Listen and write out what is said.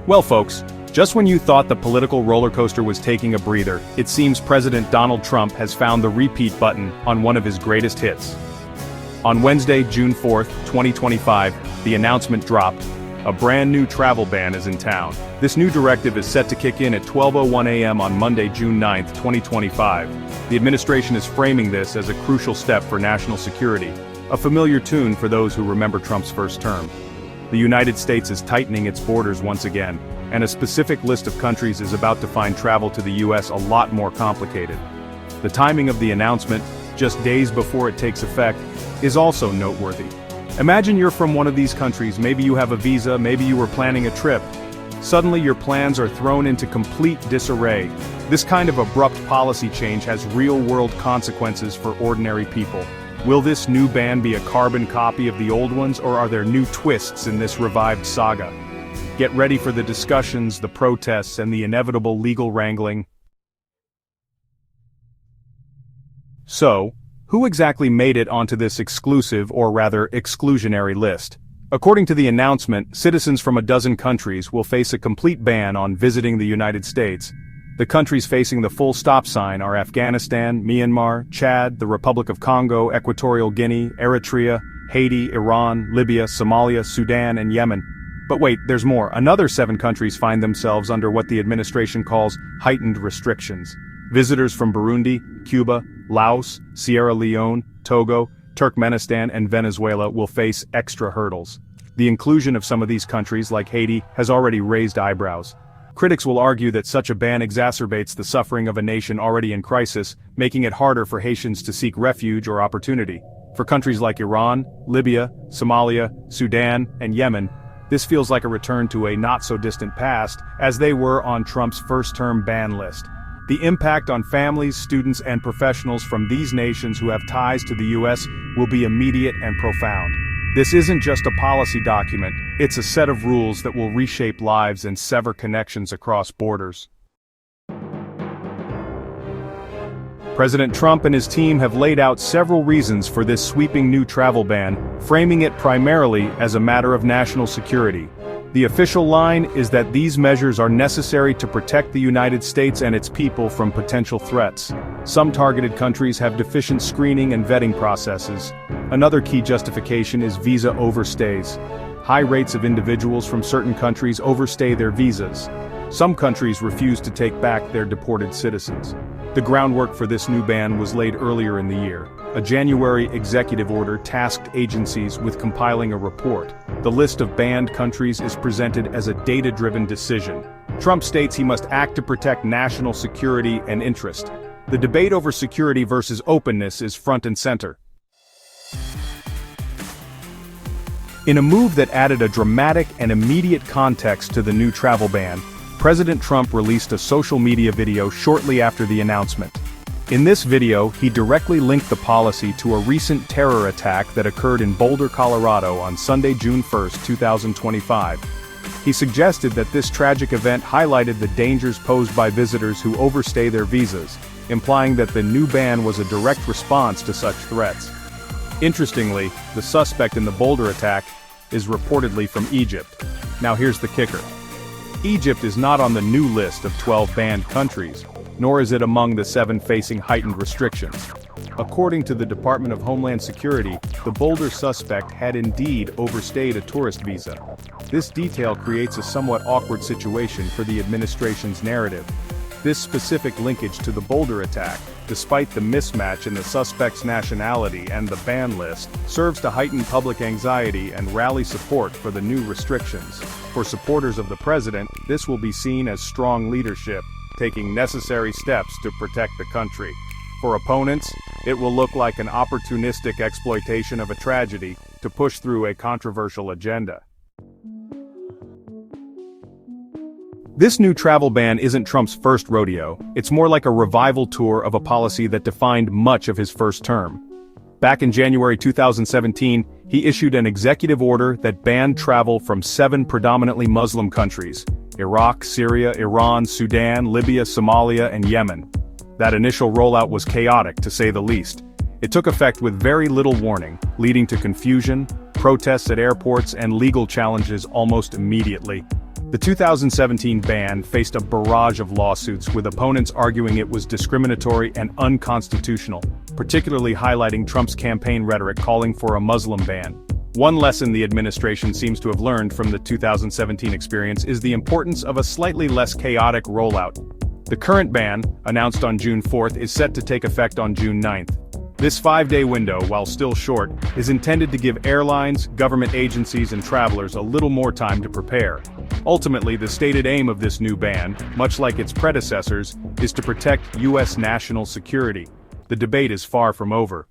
Well folks, just when you thought the political roller coaster was taking a breather, it seems President Donald Trump has found the repeat button on one of his greatest hits. On Wednesday, June 4, 2025, the announcement dropped. A brand new travel ban is in town. This new directive is set to kick in at 12:01 a.m. on Monday, June 9, 2025. The administration is framing this as a crucial step for national security, a familiar tune for those who remember Trump's first term. The United States is tightening its borders once again, and a specific list of countries is about to find travel to the U.S. a lot more complicated. The timing of the announcement, just days before it takes effect, is also noteworthy. Imagine you're from one of these countries, maybe you have a visa, maybe you were planning a trip. Suddenly your plans are thrown into complete disarray. This kind of abrupt policy change has real-world consequences for ordinary people. Will this new ban be a carbon copy of the old ones, or are there new twists in this revived saga? Get ready for the discussions, the protests, and the inevitable legal wrangling. So, who exactly made it onto this exclusive, or rather exclusionary list? According to the announcement, citizens from a dozen countries will face a complete ban on visiting the United States. The countries facing the full stop sign are Afghanistan, Myanmar, Chad, the Republic of Congo, Equatorial Guinea, Eritrea, Haiti, Iran, Libya, Somalia, Sudan, and Yemen. But wait, there's more. Another 7 countries find themselves under what the administration calls heightened restrictions. Visitors from Burundi, Cuba, Laos, Sierra Leone, Togo, Turkmenistan, and Venezuela will face extra hurdles. The inclusion of some of these countries, like Haiti, has already raised eyebrows. Critics will argue that such a ban exacerbates the suffering of a nation already in crisis, making it harder for Haitians to seek refuge or opportunity. For countries like Iran, Libya, Somalia, Sudan, and Yemen, this feels like a return to a not-so-distant past, as they were on Trump's first-term ban list. The impact on families, students, and professionals from these nations who have ties to the U.S. will be immediate and profound. This isn't just a policy document, it's a set of rules that will reshape lives and sever connections across borders. President Trump and his team have laid out several reasons for this sweeping new travel ban, framing it primarily as a matter of national security. The official line is that these measures are necessary to protect the United States and its people from potential threats. Some targeted countries have deficient screening and vetting processes. Another key justification is visa overstays. High rates of individuals from certain countries overstay their visas. Some countries refuse to take back their deported citizens. The groundwork for this new ban was laid earlier in the year. A January executive order tasked agencies with compiling a report. The list of banned countries is presented as a data-driven decision. Trump states he must act to protect national security and interest. The debate over security versus openness is front and center. In a move that added a dramatic and immediate context to the new travel ban, President Trump released a social media video shortly after the announcement. In this video, he directly linked the policy to a recent terror attack that occurred in Boulder, Colorado on Sunday, June 1, 2025. He suggested that this tragic event highlighted the dangers posed by visitors who overstay their visas, implying that the new ban was a direct response to such threats. Interestingly, the suspect in the Boulder attack is reportedly from Egypt. Now here's the kicker. Egypt is not on the new list of 12 banned countries, nor is it among the 7 facing heightened restrictions. According to the Department of Homeland Security, the Boulder suspect had indeed overstayed a tourist visa. This detail creates a somewhat awkward situation for the administration's narrative. This specific linkage to the Boulder attack, despite the mismatch in the suspect's nationality and the ban list, serves to heighten public anxiety and rally support for the new restrictions. For supporters of the president, this will be seen as strong leadership, taking necessary steps to protect the country. For opponents, it will look like an opportunistic exploitation of a tragedy to push through a controversial agenda. This new travel ban isn't Trump's first rodeo, it's more like a revival tour of a policy that defined much of his first term. Back in January 2017, he issued an executive order that banned travel from 7 predominantly Muslim countries: Iraq, Syria, Iran, Sudan, Libya, Somalia, and Yemen. That initial rollout was chaotic, to say the least. It took effect with very little warning, leading to confusion, protests at airports, and legal challenges almost immediately. The 2017 ban faced a barrage of lawsuits, with opponents arguing it was discriminatory and unconstitutional, particularly highlighting Trump's campaign rhetoric calling for a Muslim ban. One lesson the administration seems to have learned from the 2017 experience is the importance of a slightly less chaotic rollout. The current ban, announced on June 4th, is set to take effect on June 9th. This 5-day window, while still short, is intended to give airlines, government agencies, and travelers a little more time to prepare. Ultimately, the stated aim of this new ban, much like its predecessors, is to protect U.S. national security. The debate is far from over.